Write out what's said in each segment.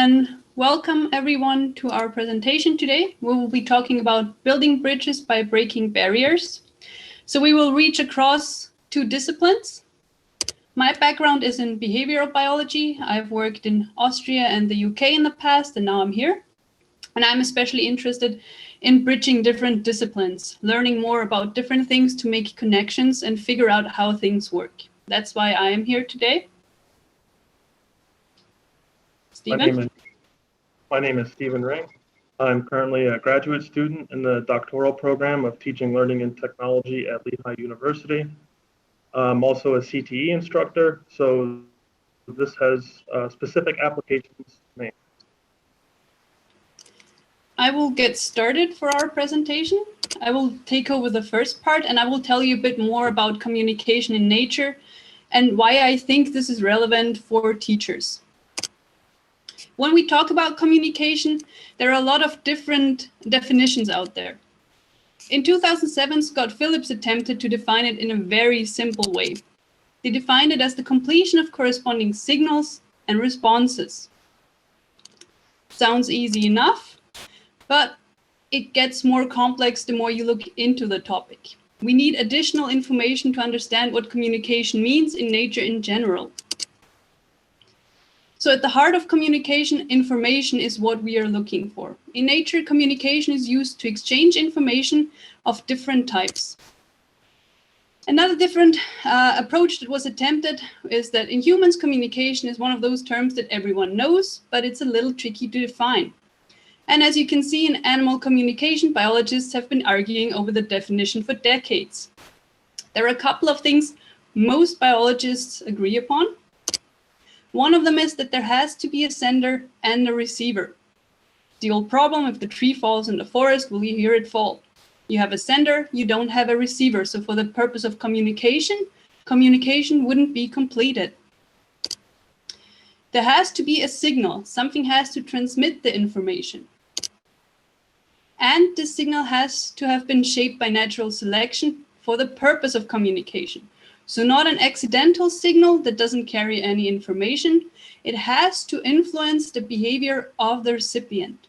and welcome everyone to our presentation today. We will be talking about building bridges by breaking barriers. So we will reach across two disciplines. My background is in behavioral biology. I've worked in Austria and the UK in the past, and now I'm here. And I'm especially interested in bridging different disciplines, learning more about different things to make connections and figure out how things work. That's why I am here today. Stephen? My name is Stephen Ring. I'm currently a graduate student in the doctoral program of Teaching, Learning, and Technology at Lehigh University. I'm also a CTE instructor, so this has specific applications to me. I will get started for our presentation. I will take over the first part and I will tell you a bit more about communication in nature and why I think this is relevant for teachers. When we talk about communication, there are a lot of different definitions out there. In 2007, Scott Phillips attempted to define it in a very simple way. They defined it as the completion of corresponding signals and responses. Sounds easy enough, but it gets more complex the more you look into the topic. We need additional information to understand what communication means in nature in general. So at the heart of communication, information is what we are looking for. In nature, communication is used to exchange information of different types. Another different approach that was attempted is that in humans, communication is one of those terms that everyone knows, but it's a little tricky to define. And as you can see in animal communication, biologists have been arguing over the definition for decades. There are a couple of things most biologists agree upon. One of them is that there has to be a sender and a receiver. The old problem, if the tree falls in the forest, will you hear it fall? You have a sender, you don't have a receiver. So for the purpose of communication, communication wouldn't be completed. There has to be a signal. Something has to transmit the information. And this signal has to have been shaped by natural selection for the purpose of communication. So not an accidental signal that doesn't carry any information. It has to influence the behavior of the recipient.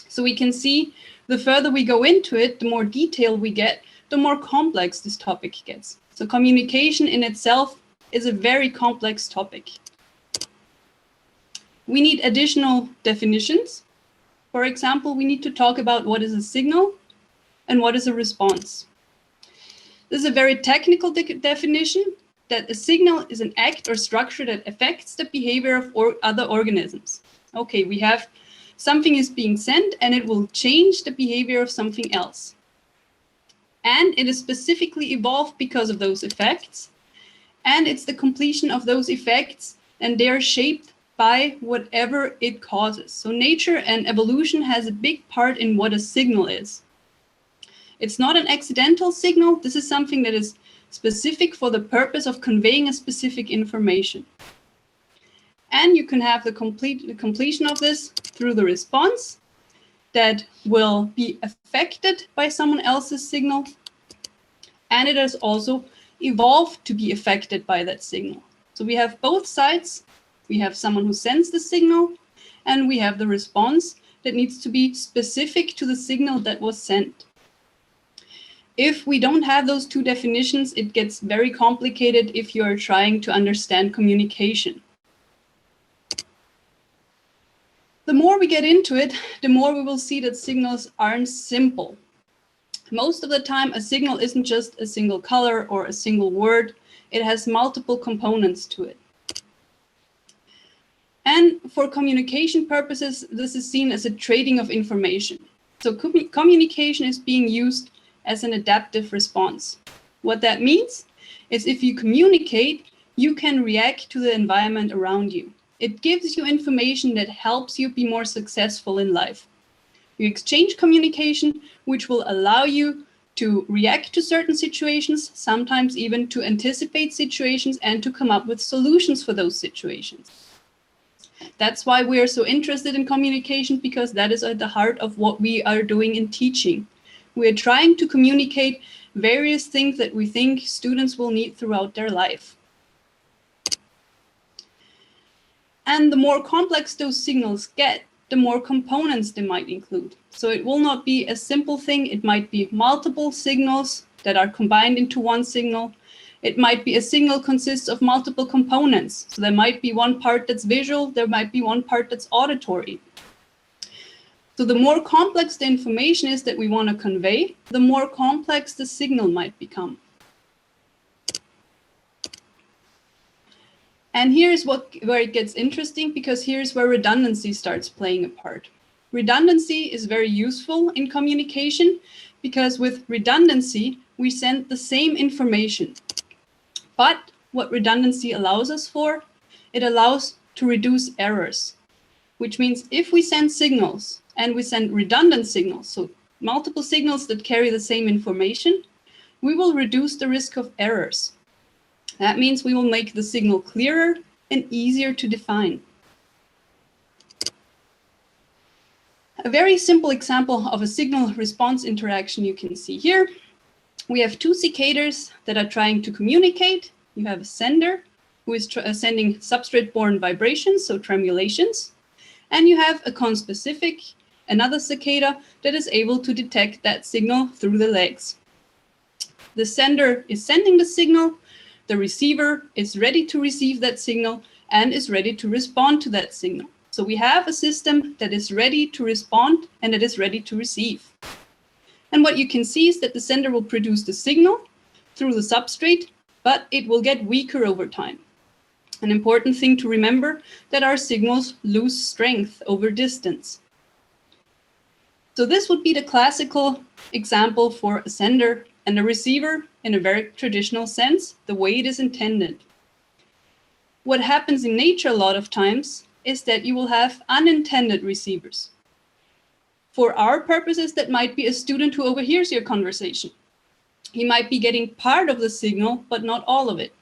So we can see the further we go into it, the more detail we get, the more complex this topic gets. So communication in itself is a very complex topic. We need additional definitions. For example, we need to talk about what is a signal and what is a response. This is a very technical definition that a signal is an act or structure that affects the behavior of other organisms. Okay, we have something is being sent and it will change the behavior of something else. And it is specifically evolved because of those effects. And it's the completion of those effects and they are shaped by whatever it causes. So nature and evolution has a big part in what a signal is. It's not an accidental signal. This is something that is specific for the purpose of conveying a specific information. And you can have the completion of this through the response that will be affected by someone else's signal. And it has also evolved to be affected by that signal. So we have both sides. We have someone who sends the signal, and we have the response that needs to be specific to the signal that was sent. If we don't have those two definitions, it gets very complicated if you are trying to understand communication. The more we get into it, the more we will see that signals aren't simple. Most of the time, a signal isn't just a single color or a single word. It has multiple components to it. And for communication purposes, this is seen as a trading of information. So communication is being used as an adaptive response. What that means is if you communicate, you can react to the environment around you. It gives you information that helps you be more successful in life. You exchange communication, which will allow you to react to certain situations, sometimes even to anticipate situations and to come up with solutions for those situations. That's why we are so interested in communication, because that is at the heart of what we are doing in teaching. We are trying to communicate various things that we think students will need throughout their life. And the more complex those signals get, the more components they might include. So it will not be a simple thing. It might be multiple signals that are combined into one signal. It might be a signal consists of multiple components. So there might be one part that's visual, there might be one part that's auditory. So the more complex the information is that we want to convey, the more complex the signal might become. And here's where it gets interesting, because here's where redundancy starts playing a part. Redundancy is very useful in communication because with redundancy, we send the same information. But what redundancy allows us for, it allows to reduce errors, which means if we send signals and we send redundant signals, so multiple signals that carry the same information, we will reduce the risk of errors. That means we will make the signal clearer and easier to define. A very simple example of a signal-response interaction you can see here. We have two cicadas that are trying to communicate. You have a sender who is sending substrate-borne vibrations, so tremulations. And you have a conspecific, another cicada that is able to detect that signal through the legs. The sender is sending the signal. The receiver is ready to receive that signal and is ready to respond to that signal. So we have a system that is ready to respond and that is ready to receive. And what you can see is that the sender will produce the signal through the substrate, but it will get weaker over time. An important thing to remember that our signals lose strength over distance. So this would be the classical example for a sender and a receiver in a very traditional sense, the way it is intended. What happens in nature a lot of times is that you will have unintended receivers. For our purposes, that might be a student who overhears your conversation. He might be getting part of the signal, but not all of it.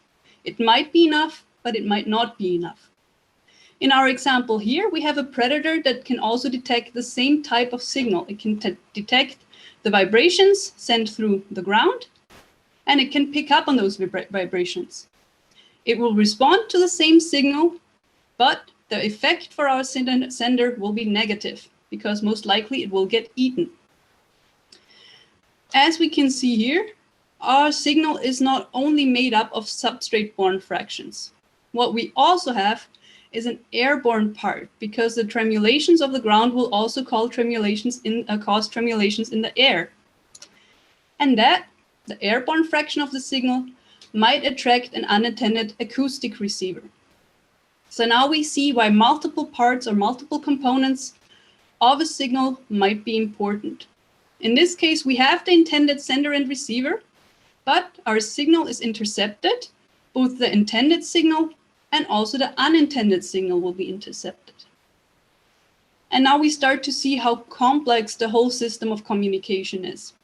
It might be enough, but it might not be enough. In our example here, we have a predator that can also detect the same type of signal. It can detect the vibrations sent through the ground, and it can pick up on those vibrations. It will respond to the same signal, but the effect for our sender will be negative, because most likely it will get eaten. As we can see here, our signal is not only made up of substrate-borne fractions. What we also have is an airborne part, because the tremulations of the ground will also cause tremulations in the air. And that, the airborne fraction of the signal, might attract an unintended acoustic receiver. So now we see why multiple parts or multiple components of a signal might be important. In this case, we have the intended sender and receiver, but our signal is intercepted. Both the intended signal and also the unintended signal will be intercepted. And now we start to see how complex the whole system of communication is.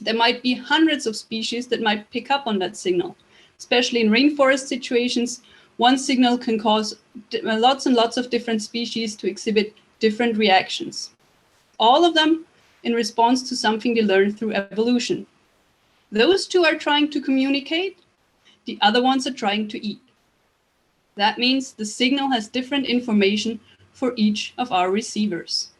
There might be hundreds of species that might pick up on that signal. Especially in rainforest situations, one signal can cause lots and lots of different species to exhibit different reactions. All of them in response to something they learned through evolution. Those two are trying to communicate, the other ones are trying to eat. That means the signal has different information for each of our receivers.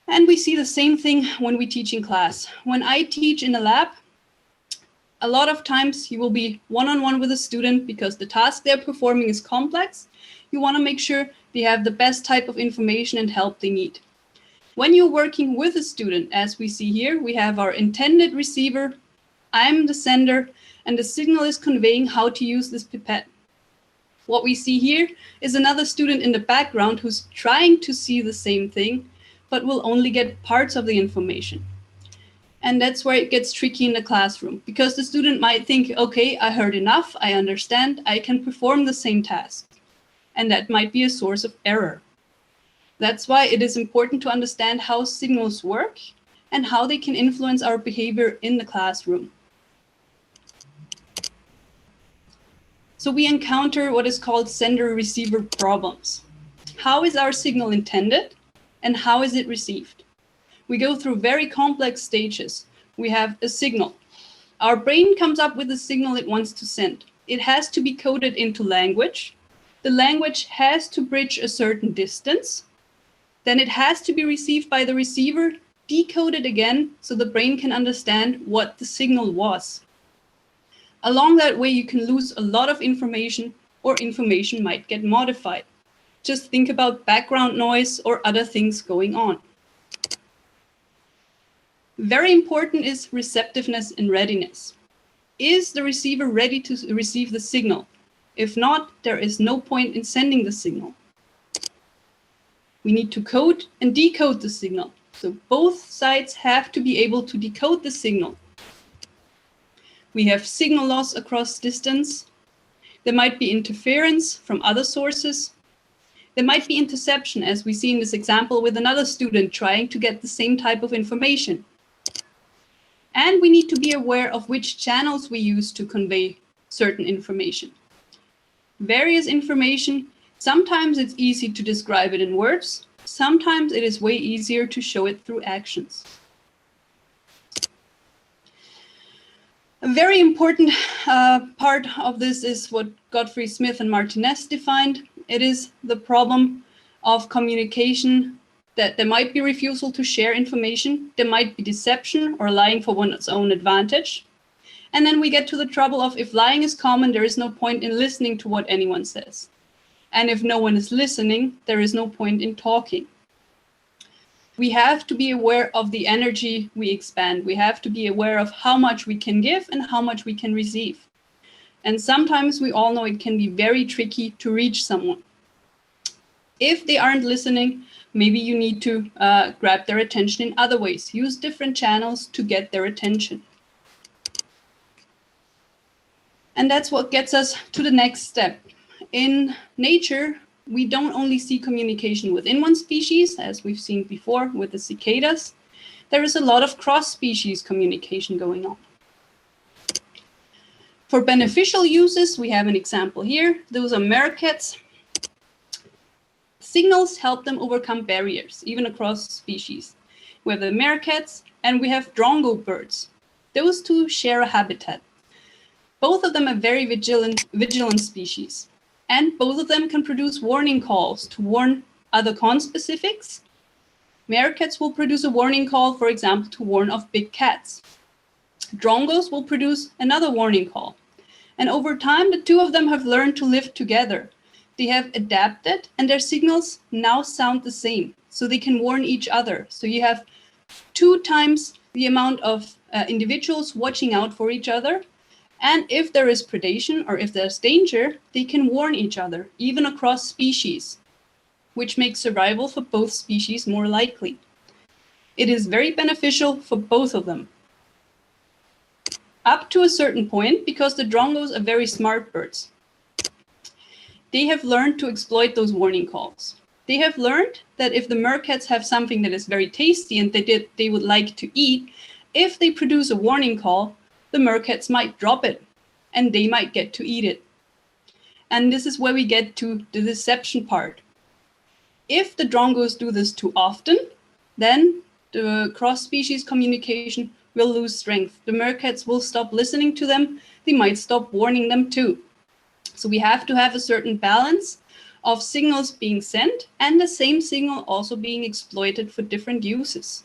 And we see the same thing when we teach in class. When I teach in a lab, a lot of times you will be one-on-one with a student because the task they're performing is complex. You want to make sure they have the best type of information and help they need. When you're working with a student, as we see here, we have our intended receiver, I'm the sender, and the signal is conveying how to use this pipette. What we see here is another student in the background who's trying to see the same thing, but will only get parts of the information. And that's where it gets tricky in the classroom, because the student might think, okay, I heard enough, I understand, I can perform the same task. And that might be a source of error. That's why it is important to understand how signals work and how they can influence our behavior in the classroom. So we encounter what is called sender-receiver problems. How is our signal intended and how is it received? We go through very complex stages. We have a signal. Our brain comes up with a signal it wants to send. it has to be coded into language. The language has to bridge a certain distance. Then it has to be received by the receiver, decoded again, so the brain can understand what the signal was. Along that way, you can lose a lot of information, or information might get modified. Just think about background noise or other things going on. Very important is receptiveness and readiness. Is the receiver ready to receive the signal? If not, there is no point in sending the signal. We need to code and decode the signal. So both sides have to be able to decode the signal. We have signal loss across distance. There might be interference from other sources. There might be interception, as we see in this example with another student trying to get the same type of information. And we need to be aware of which channels we use to convey certain information. Various information, sometimes it's easy to describe it in words. Sometimes it is way easier to show it through actions. A very important part of this is what Godfrey Smith and Martinez defined. It is the problem of communication, that there might be refusal to share information, there might be deception or lying for one's own advantage. And then we get to the trouble of, if lying is common, there is no point in listening to what anyone says. And if no one is listening, there is no point in talking. We have to be aware of the energy we expand. We have to be aware of how much we can give and how much we can receive. And sometimes we all know it can be very tricky to reach someone. If they aren't listening, maybe you need to grab their attention in other ways. Use different channels to get their attention. And that's what gets us to the next step. In nature, we don't only see communication within one species, as we've seen before with the cicadas. There is a lot of cross-species communication going on. For beneficial uses, we have an example here. Those are meerkats. Signals help them overcome barriers, even across species. We have the meerkats and we have drongo birds. Those two share a habitat. Both of them are very vigilant species. And both of them can produce warning calls to warn other conspecifics. Meerkats will produce a warning call, for example, to warn of big cats. Drongos will produce another warning call. And over time, the two of them have learned to live together. They have adapted and their signals now sound the same, so they can warn each other. So you have 2 times the amount of individuals watching out for each other. And if there is predation or if there's danger, they can warn each other, even across species, which makes survival for both species more likely. It is very beneficial for both of them. Up to a certain point, because the drongos are very smart birds. They have learned to exploit those warning calls. They have learned that if the meerkats have something that is very tasty and they would like to eat, if they produce a warning call, the meerkats might drop it and they might get to eat it. And this is where we get to the deception part. If the drongos do this too often, then the cross-species communication will lose strength. The meerkats will stop listening to them. They might stop warning them too. So we have to have a certain balance of signals being sent and the same signal also being exploited for different uses.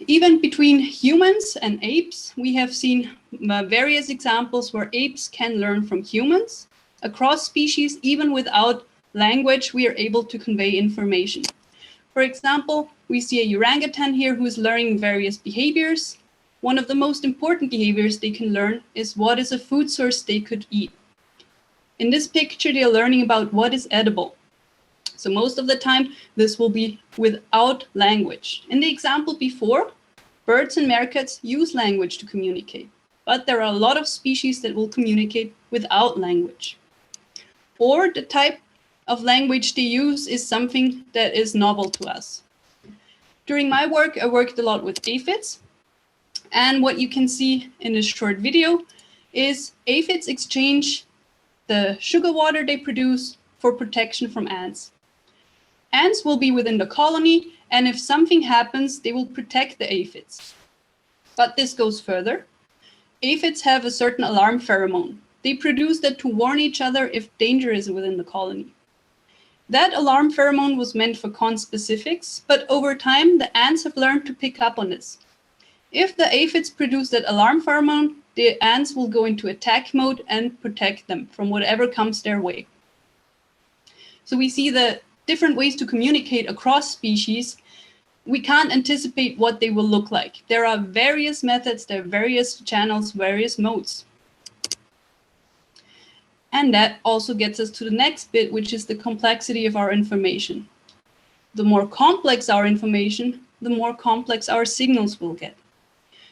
Even between humans and apes, we have seen various examples where apes can learn from humans. Across species, even without language, we are able to convey information. For example, we see a orangutan here who is learning various behaviors. One of the most important behaviors they can learn is what is a food source they could eat. In this picture, they are learning about what is edible. So most of the time, this will be without language. In the example before, birds and meerkats use language to communicate, but there are a lot of species that will communicate without language. Or the type of language they use is something that is novel to us. During my work, I worked a lot with aphids. And what you can see in this short video is aphids exchange the sugar water they produce for protection from ants. Ants will be within the colony, and if something happens, they will protect the aphids. But this goes further. Aphids have a certain alarm pheromone. They produce that to warn each other if danger is within the colony. That alarm pheromone was meant for conspecifics, but over time, the ants have learned to pick up on this. If the aphids produce that alarm pheromone, the ants will go into attack mode and protect them from whatever comes their way. So we see the different ways to communicate across species. We can't anticipate what they will look like. There are various methods, there are various channels, various modes. And that also gets us to the next bit, which is the complexity of our information. The more complex our information, the more complex our signals will get.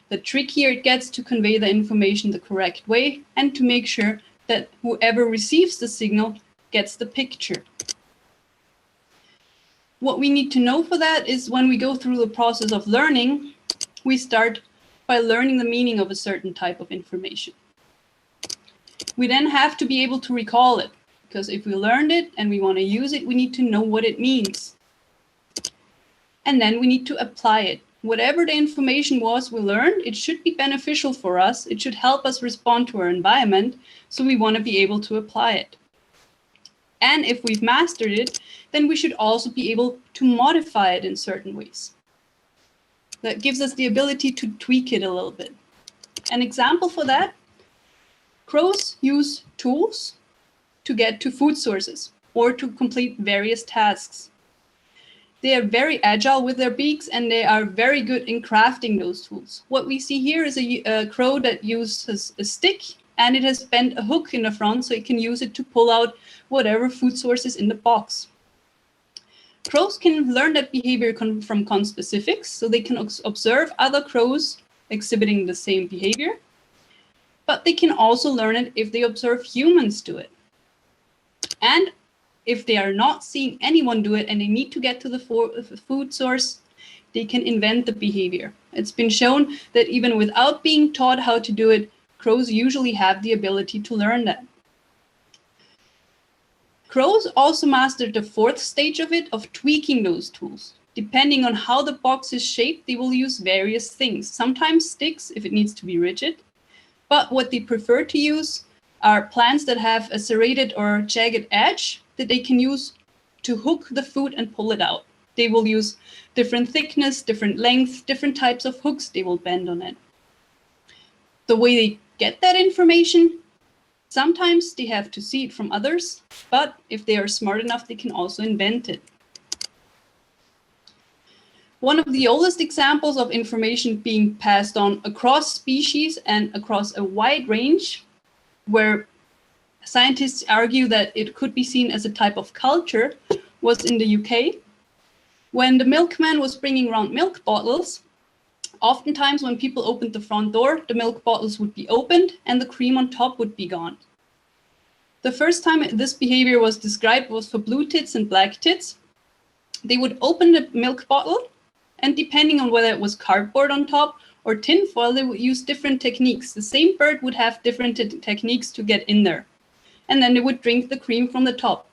The trickier it gets to convey the information the correct way and to make sure that whoever receives the signal gets the picture. What we need to know for that is when we go through the process of learning, we start by learning the meaning of a certain type of information. We then have to be able to recall it, because if we learned it and we want to use it, we need to know what it means. And then we need to apply it. Whatever the information was we learned, it should be beneficial for us. It should help us respond to our environment, so we want to be able to apply it. And if we've mastered it, then we should also be able to modify it in certain ways. That gives us the ability to tweak it a little bit. An example for that: crows use tools to get to food sources or to complete various tasks. They are very agile with their beaks and they are very good in crafting those tools. What we see here is a crow that uses a stick, and it has bent a hook in the front so it can use it to pull out whatever food source is in the box. Crows can learn that behavior from conspecifics, so they can observe other crows exhibiting the same behavior. But they can also learn it if they observe humans do it. And if they are not seeing anyone do it and they need to get to the food source, they can invent the behavior. It's been shown that even without being taught how to do it, crows usually have the ability to learn that. Crows also mastered the fourth stage of it, of tweaking those tools. Depending on how the box is shaped, they will use various things, sometimes sticks if it needs to be rigid. But what they prefer to use are plants that have a serrated or jagged edge that they can use to hook the food and pull it out. They will use different thickness, different length, different types of hooks they will bend on it. The way they get that information, sometimes they have to see it from others, but if they are smart enough, they can also invent it. One of the oldest examples of information being passed on across species and across a wide range, where scientists argue that it could be seen as a type of culture, was in the UK. When the milkman was bringing around milk bottles, oftentimes when people opened the front door, the milk bottles would be opened and the cream on top would be gone. The first time this behavior was described was for blue tits and black tits. They would open the milk bottle, and depending on whether it was cardboard on top or tin foil, they would use different techniques. The same bird would have different techniques to get in there. And then they would drink the cream from the top.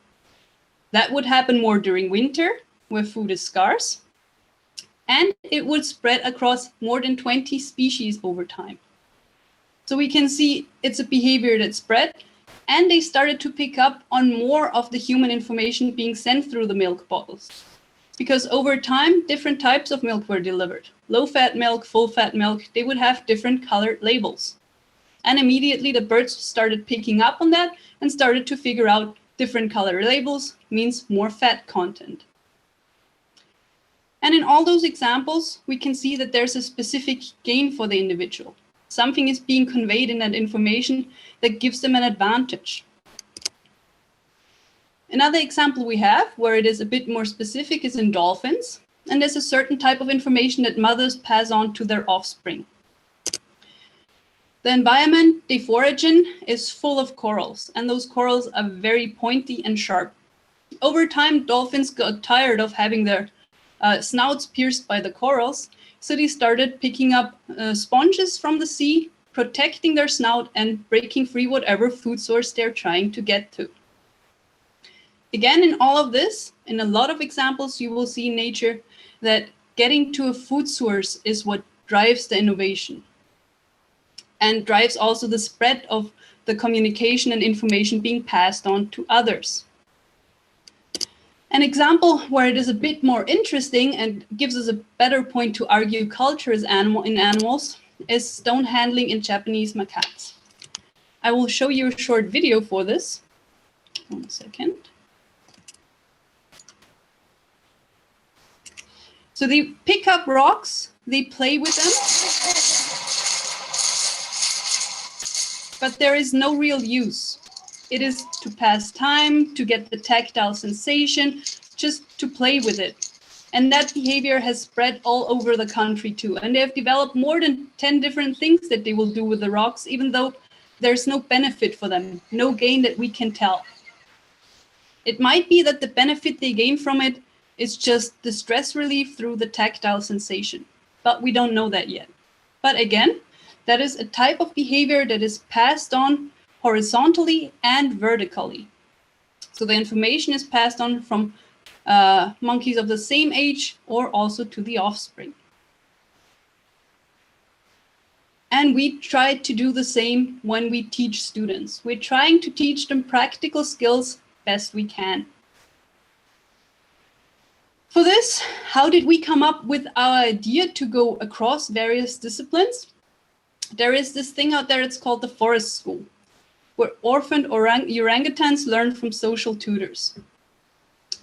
That would happen more during winter, where food is scarce. And it would spread across more than 20 species over time. So we can see it's a behavior that spread, and they started to pick up on more of the human information being sent through the milk bottles. Because over time, different types of milk were delivered. Low-fat milk, full-fat milk, they would have different colored labels. And immediately the birds started picking up on that and started to figure out different color labels means more fat content. And in all those examples, we can see that there's a specific gain for the individual. Something is being conveyed in that information that gives them an advantage. Another example we have where it is a bit more specific is in dolphins. And there's a certain type of information that mothers pass on to their offspring. The environment they forage in is full of corals, and those corals are very pointy and sharp. Over time, dolphins got tired of having their snouts pierced by the corals, so they started picking up sponges from the sea, protecting their snout and breaking free whatever food source they're trying to get to. Again, in all of this, in a lot of examples, you will see in nature that getting to a food source is what drives the innovation. and drives also the spread of the communication and information being passed on to others. An example where it is a bit more interesting and gives us a better point to argue culture in animals is stone handling in Japanese macaques. I will show you a short video for this. 1 second. So they pick up rocks, they play with them, but there is no real use. It is to pass time, to get the tactile sensation, just to play with it. And that behavior has spread all over the country too. And they have developed more than 10 different things that they will do with the rocks, even though there's no benefit for them, no gain that we can tell. It might be that the benefit they gain from it is just the stress relief through the tactile sensation, but we don't know that yet. But again, that is a type of behavior that is passed on horizontally and vertically. So the information is passed on from monkeys of the same age or also to the offspring. And we try to do the same when we teach students. We're trying to teach them practical skills best we can. For this, how did we come up with our idea to go across various disciplines? There is this thing out there, it's called the forest school, where orphaned orangutans learn from social tutors.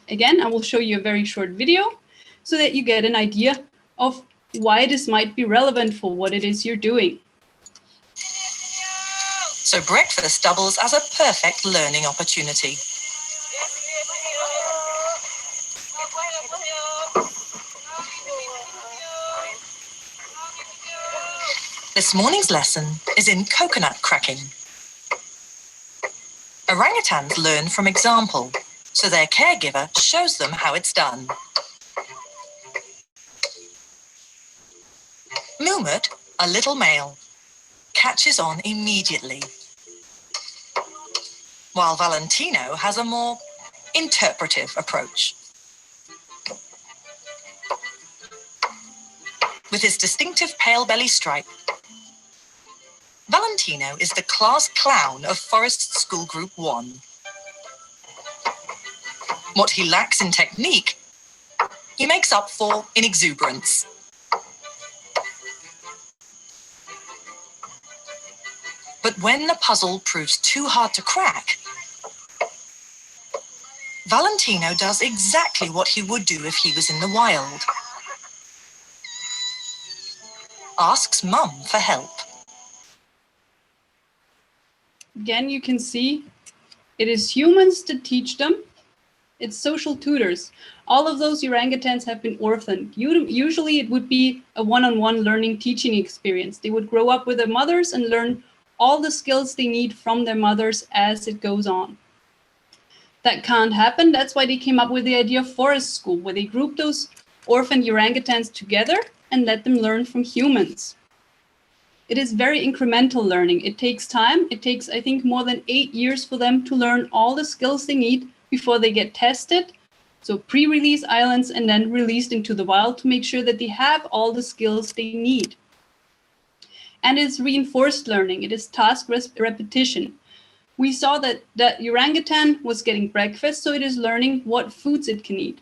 Again, I will show you a very short video so that you get an idea of why this might be relevant for what it is you're doing. So breakfast doubles as a perfect learning opportunity. This morning's lesson is in coconut cracking. Orangutans learn from example, so their caregiver shows them how it's done. Mumut, a little male, catches on immediately, while Valentino has a more interpretive approach. With his distinctive pale belly stripe, Valentino is the class clown of Forest School Group 1. What he lacks in technique, he makes up for in exuberance. But when the puzzle proves too hard to crack, Valentino does exactly what he would do if he was in the wild. Asks Mum for help. Again, you can see it is humans to teach them. It's social tutors. All of those orangutans have been orphaned. Usually it would be a one-on-one learning teaching experience. They would grow up with their mothers and learn all the skills they need from their mothers as it goes on. That can't happen. That's why they came up with the idea of forest school, where they group those orphaned orangutans together and let them learn from humans. It is very incremental learning. It takes time. It takes, I think, more than 8 years for them to learn all the skills they need before they get tested. So pre-release islands and then released into the wild to make sure that they have all the skills they need. And it's reinforced learning. It is task repetition. We saw that orangutan was getting breakfast, so it is learning what foods it can eat.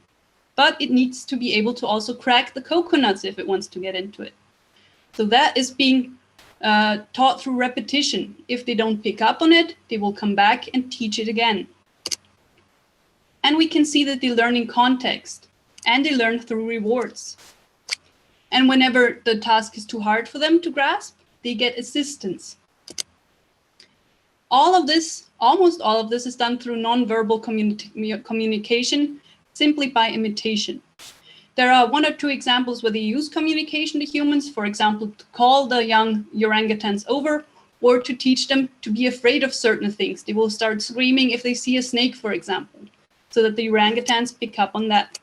But it needs to be able to also crack the coconuts if it wants to get into it. So that is being taught through repetition. If they don't pick up on it, they will come back and teach it again. And we can see that they learn in context and they learn through rewards. And whenever the task is too hard for them to grasp, they get assistance. All of this, almost all of this, is done through nonverbal communication, simply by imitation. There are 1 or 2 examples where they use communication to humans, for example, to call the young orangutans over or to teach them to be afraid of certain things. They will start screaming if they see a snake, for example, so that the orangutans pick up on that.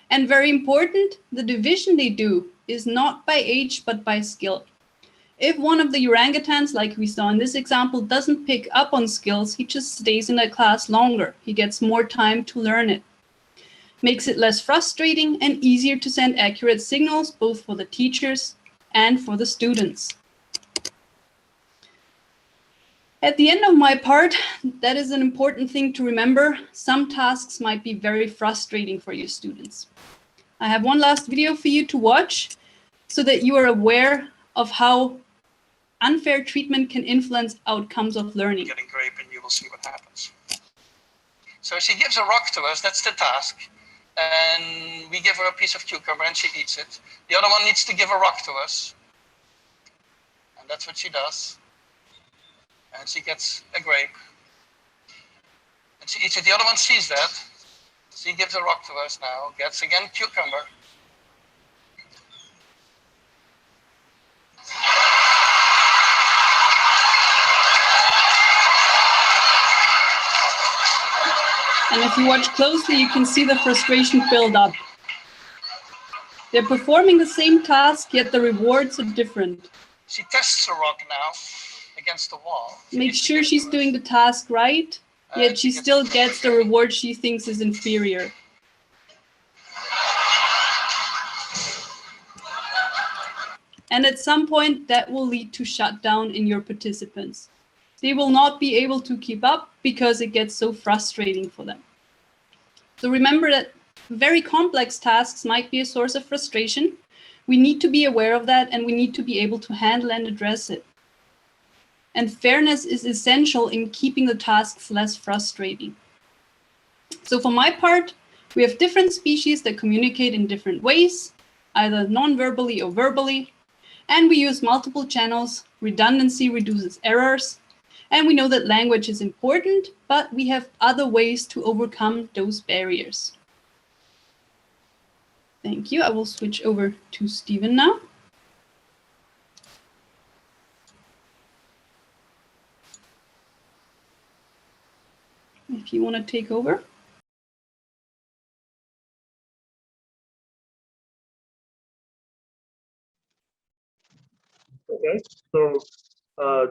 And very important, the division they do is not by age, but by skill. If one of the orangutans, like we saw in this example, doesn't pick up on skills, he just stays in that class longer. He gets more time to learn it. Makes it less frustrating and easier to send accurate signals, both for the teachers and for the students. At the end of my part, that is an important thing to remember. Some tasks might be very frustrating for your students. I have one last video for you to watch so that you are aware of how unfair treatment can influence outcomes of learning. Getting grape and you will see what happens. So she gives a rock to us, that's the task. And we give her a piece of cucumber and she eats it. The other one needs to give a rock to us. And that's what she does. And she gets a grape. And she eats it. The other one sees that. She gives a rock to us now, gets again cucumber. And if you watch closely, you can see the frustration build up. They're performing the same task, yet the rewards are different. She tests a rock now against the wall. Make sure she's doing the task right, yet she still gets the reward she thinks is inferior. And at some point, that will lead to shutdown in your participants. They will not be able to keep up because it gets so frustrating for them. So remember that very complex tasks might be a source of frustration. We need to be aware of that and we need to be able to handle and address it. And fairness is essential in keeping the tasks less frustrating. So for my part, we have different species that communicate in different ways, either non-verbally or verbally, and we use multiple channels. Redundancy reduces errors. And we know that language is important, but we have other ways to overcome those barriers. Thank you. I will switch over to Stephen now. If you want to take over. Okay, so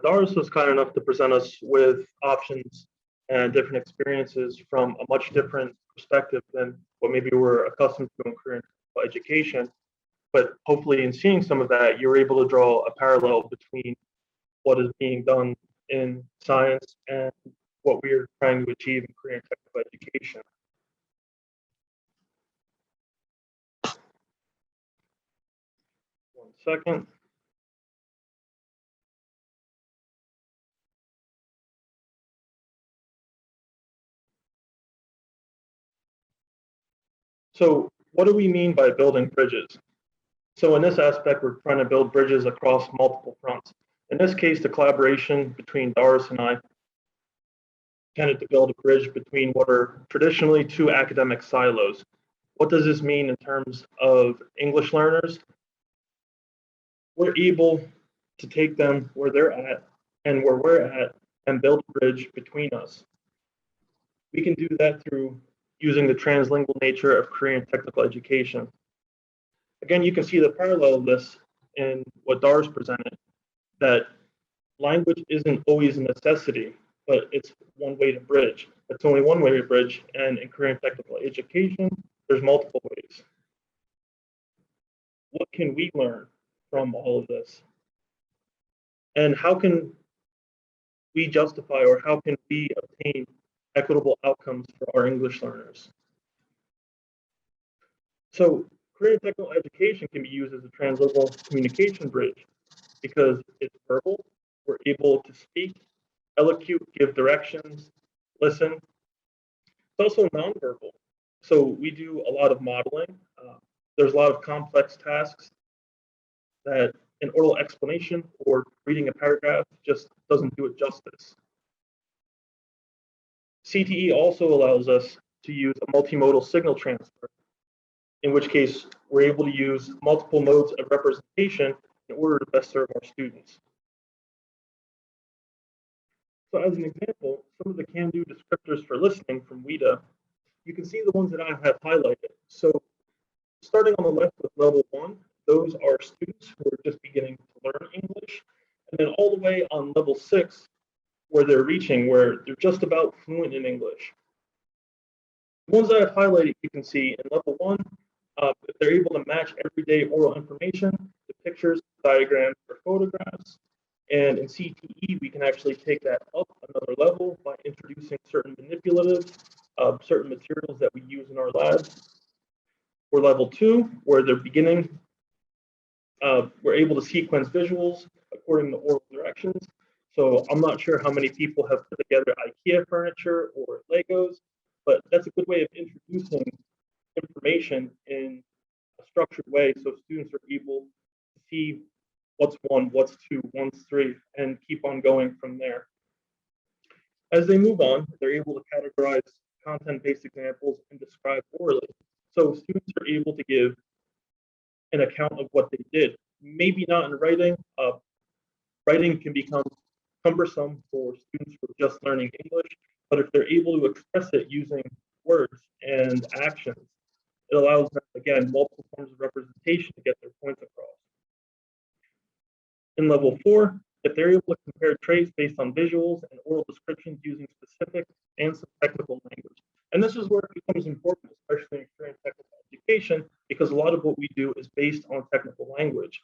Doris was kind enough to present us with options and different experiences from a much different perspective than what maybe we're accustomed to in career and technical education. But hopefully in seeing some of that, you're able to draw a parallel between what is being done in science and what we are trying to achieve in career and technical education. One second. So what do we mean by building bridges? So in this aspect, we're trying to build bridges across multiple fronts. In this case, the collaboration between Doris and I tended to build a bridge between what are traditionally two academic silos. What does this mean in terms of English learners? We're able to take them where they're at and where we're at and build a bridge between us. We can do that through using the translingual nature of career and technical education. Again, you can see the parallel of this in what Doris presented, that language isn't always a necessity, but it's one way to bridge. It's only one way to bridge, and in career and technical education, there's multiple ways. What can we learn from all of this? And how can we justify or how can we obtain equitable outcomes for our English learners? So career and technical education can be used as a translingual communication bridge because it's verbal, we're able to speak, elocute, give directions, listen. It's also nonverbal. So we do a lot of modeling. There's a lot of complex tasks that an oral explanation or reading a paragraph just doesn't do it justice. CTE also allows us to use a multimodal signal transfer, in which case we're able to use multiple modes of representation in order to best serve our students. So as an example, some of the can-do descriptors for listening from WIDA, you can see the ones that I have highlighted. So starting on the left with level 1, those are students who are just beginning to learn English. And then all the way on level 6, where they're reaching, where they're just about fluent in English. The ones that I've highlighted, you can see in level 1, if they're able to match everyday oral information to pictures, diagrams, or photographs, And in CTE, we can actually take that up another level by introducing certain manipulatives, certain materials that we use in our labs. For level 2, where they're beginning, we're able to sequence visuals according to oral directions. So I'm not sure how many people have put together IKEA furniture or Legos, but that's a good way of introducing information in a structured way so students are able to see what's 1, what's 2, what's 3, and keep on going from there. As they move on, they're able to categorize content-based examples and describe orally. So students are able to give an account of what they did. Maybe not in writing. Writing can become cumbersome for students who are just learning English, but if they're able to express it using words and actions, it allows them, again, multiple forms of representation to get their points across. In level 4, if they're able to compare traits based on visuals and oral descriptions using specific and some technical language. And this is where it becomes important, especially in experience technical education, because a lot of what we do is based on technical language.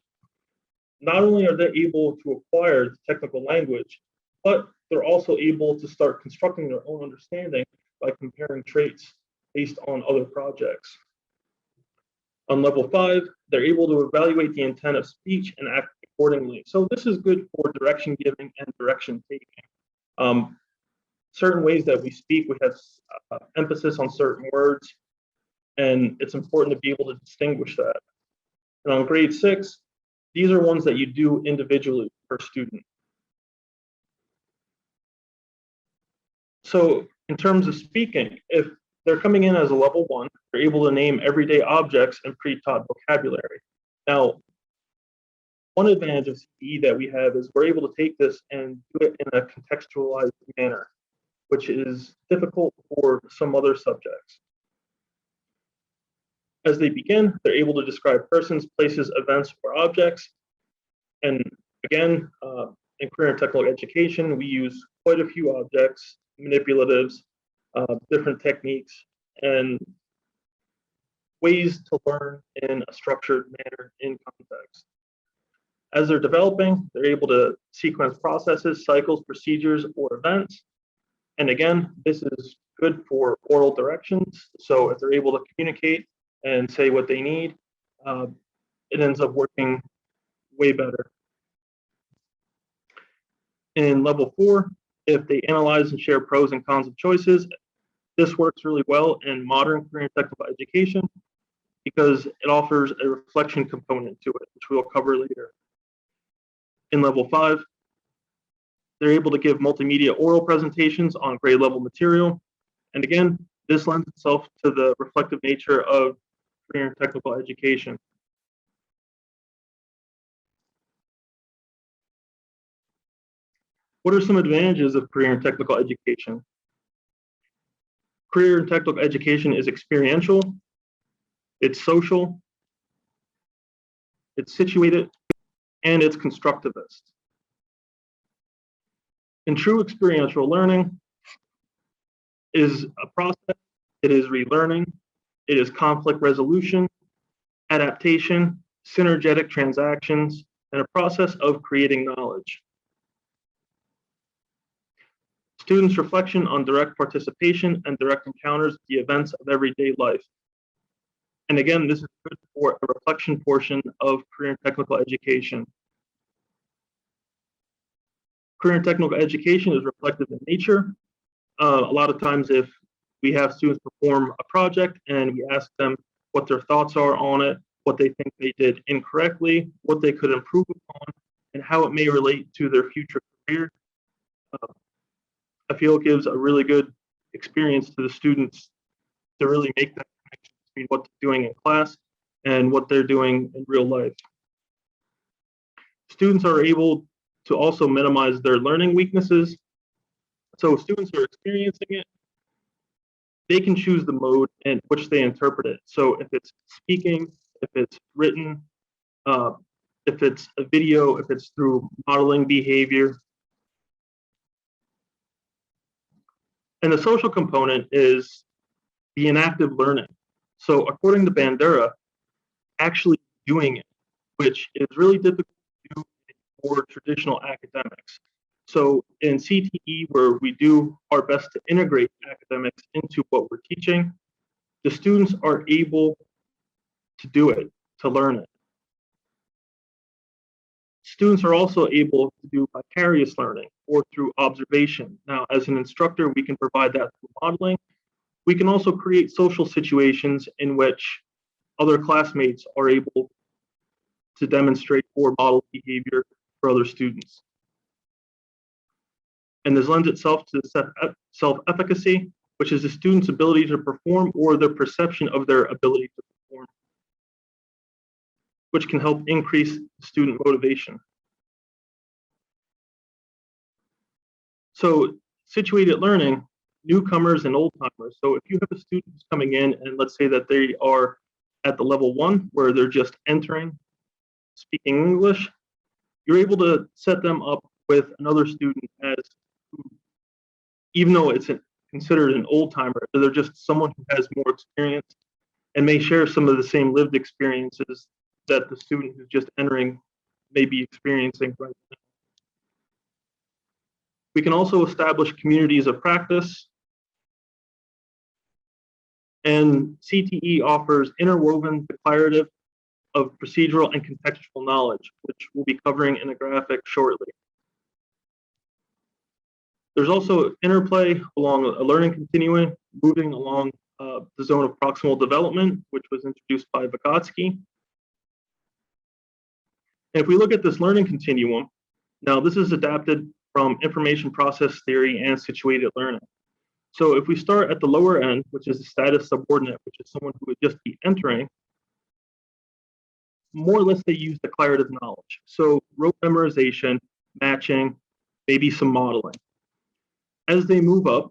Not only are they able to acquire the technical language, but they're also able to start constructing their own understanding by comparing traits based on other projects. On level 5, they're able to evaluate the intent of speech and act accordingly. So this is good for direction giving and direction taking. Certain ways that we speak, we have emphasis on certain words, and it's important to be able to distinguish that. And on grade 6, these are ones that you do individually per student. So in terms of speaking, if they're coming in as a level 1, they're able to name everyday objects and pre-taught vocabulary. Now, one advantage of CTE that we have is we're able to take this and do it in a contextualized manner, which is difficult for some other subjects. As they begin, they're able to describe persons, places, events, or objects. And again, in career and technical education, we use quite a few objects, manipulatives, different techniques, and ways to learn in a structured manner in context. As they're developing, they're able to sequence processes, cycles, procedures, or events. And again, this is good for oral directions. So if they're able to communicate and say what they need, it ends up working way better. In level 4, if they analyze and share pros and cons of choices, this works really well in modern career and technical education because it offers a reflection component to it, which we'll cover later. In level 5, they're able to give multimedia oral presentations on grade level material. And again, this lends itself to the reflective nature of career and technical education. What are some advantages of career and technical education? Career and technical education is experiential, it's social, it's situated, and it's constructivist. In true experiential learning is a process, it is relearning, it is conflict resolution, adaptation, synergetic transactions, and a process of creating knowledge. Students' reflection on direct participation and direct encounters with the events of everyday life. And again, this is good for a reflection portion of career and technical education. Career and technical education is reflective in nature. A lot of times if we have students perform a project and we ask them what their thoughts are on it, what they think they did incorrectly, what they could improve upon, and how it may relate to their future career, I feel it gives a really good experience to the students to really make that connection between what they're doing in class and what they're doing in real life. Students are able to also minimize their learning weaknesses. So students are experiencing it, they can choose the mode in which they interpret it. So if it's speaking, if it's written, if it's a video, if it's through modeling behavior. And the social component is the inactive learning. So according to Bandura, actually doing it, which is really difficult to do in or traditional academics. So in CTE, where we do our best to integrate academics into what we're teaching, the students are able to do it, to learn it. Students are also able to do vicarious learning or through observation. Now, as an instructor, we can provide that through modeling. We can also create social situations in which other classmates are able to demonstrate or model behavior for other students. And this lends itself to self-efficacy, which is the student's ability to perform or the perception of their ability to perform, which can help increase student motivation. So situated learning, newcomers and old timers. So if you have a student who's coming in and let's say that they are at the level 1 where they're just entering, speaking English, you're able to set them up with another student as who, even though it's considered an old timer, they're just someone who has more experience and may share some of the same lived experiences that the student who's just entering may be experiencing right now. We can also establish communities of practice. And CTE offers interwoven declarative of procedural and contextual knowledge, which we'll be covering in a graphic shortly. There's also interplay along a learning continuum, moving along the zone of proximal development, which was introduced by Vygotsky. And if we look at this learning continuum, now this is adapted from information process theory and situated learning. So if we start at the lower end, which is a status subordinate, which is someone who would just be entering, more or less they use declarative knowledge. So rote memorization, matching, maybe some modeling. As they move up,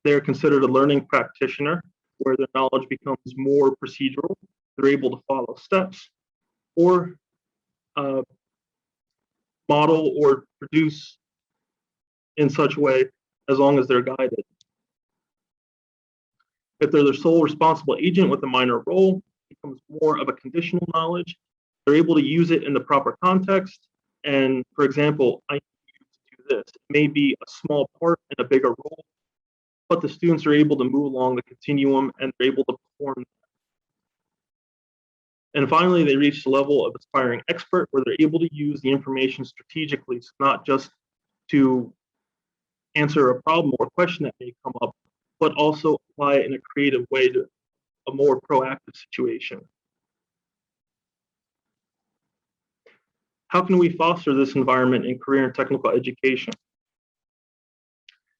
they're considered a learning practitioner, where their knowledge becomes more procedural. They're able to follow steps or model or produce in such a way as long as they're guided. If they're the sole responsible agent with a minor role, it becomes more of a conditional knowledge. They're able to use it in the proper context. And for example, I need you to do this. It may be a small part in a bigger role, but the students are able to move along the continuum and they're able to perform. And finally, they reach the level of aspiring expert where they're able to use the information strategically, so not just to answer a problem or question that may come up, but also apply it in a creative way to a more proactive situation. How can we foster this environment in career and technical education?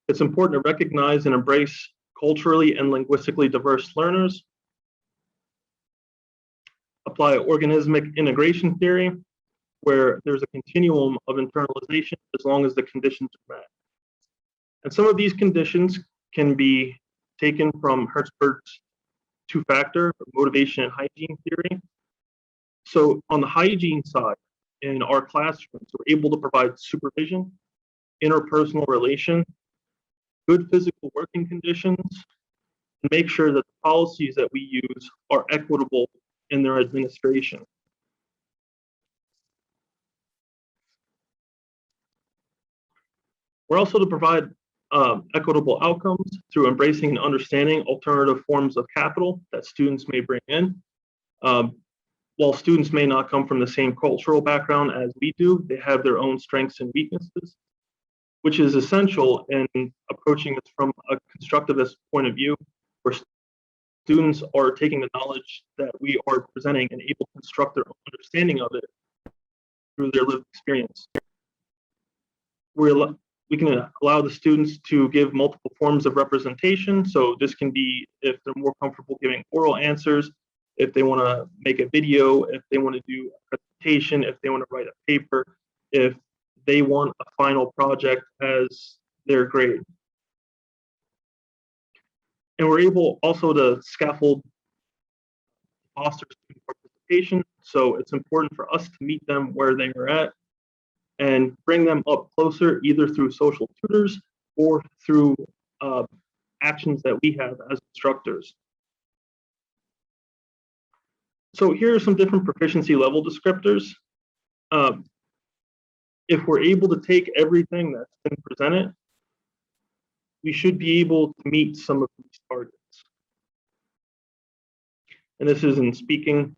It's important to recognize and embrace culturally and linguistically diverse learners. Apply organismic integration theory, where there's a continuum of internalization as long as the conditions are met. And some of these conditions can be taken from Hertzberg's two-factor motivation and hygiene theory. So on the hygiene side, in our classrooms, we're able to provide supervision, interpersonal relation, good physical working conditions, and make sure that the policies that we use are equitable in their administration. We're also to provide equitable outcomes through embracing and understanding alternative forms of capital that students may bring in. While students may not come from the same cultural background as we do, they have their own strengths and weaknesses, which is essential in approaching this from a constructivist point of view, where students are taking the knowledge that we are presenting and able to construct their own understanding of it through their lived experience. We can allow the students to give multiple forms of representation. So this can be if they're more comfortable giving oral answers, if they want to make a video, if they want to do a presentation, if they want to write a paper, if they want a final project as their grade. And we're able also to scaffold foster student participation. So it's important for us to meet them where they are at and bring them up closer, either through social tutors or through actions that we have as instructors. So here are some different proficiency level descriptors. if we're able to take everything that's been presented, we should be able to meet some of these targets. And this is in speaking,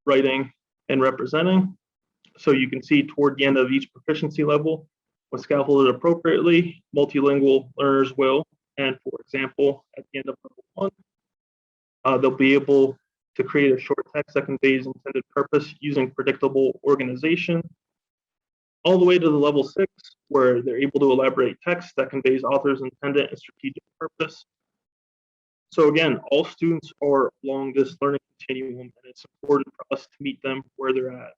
writing, and representing. So you can see toward the end of each proficiency level, when scaffolded appropriately, multilingual learners will, and for example, at the end of level 1, they'll be able to create a short text that conveys intended purpose using predictable organization, all the way to the level 6, where they're able to elaborate text that conveys author's intended and strategic purpose. So again, all students are along this learning continuum, and it's important for us to meet them where they're at.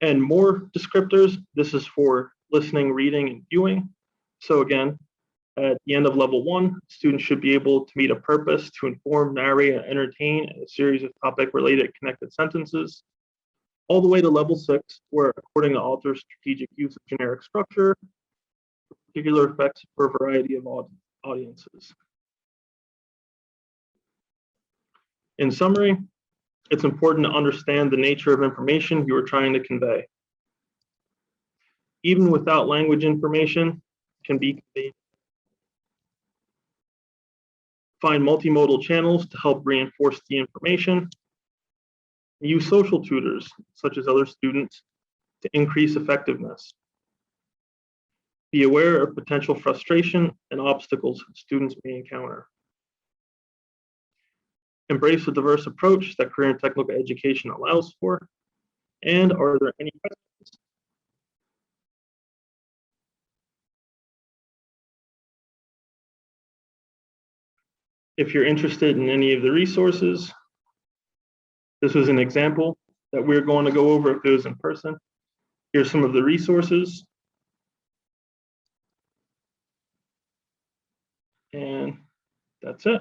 And more descriptors, this is for listening, reading, and viewing. So again, at the end of level 1, students should be able to meet a purpose to inform, narrate, and entertain a series of topic-related connected sentences, all the way to level 6, where according to author's strategic use of generic structure, particular effects for a variety of audiences. In summary, it's important to understand the nature of information you are trying to convey. Even without language, information can be conveyed. Find multimodal channels to help reinforce the information. Use social tutors, such as other students, to increase effectiveness. Be aware of potential frustration and obstacles students may encounter. Embrace a diverse approach that career and technical education allows for. And are there any questions? If you're interested in any of the resources, this was an example that we're going to go over if it was in person. Here's some of the resources. And that's it.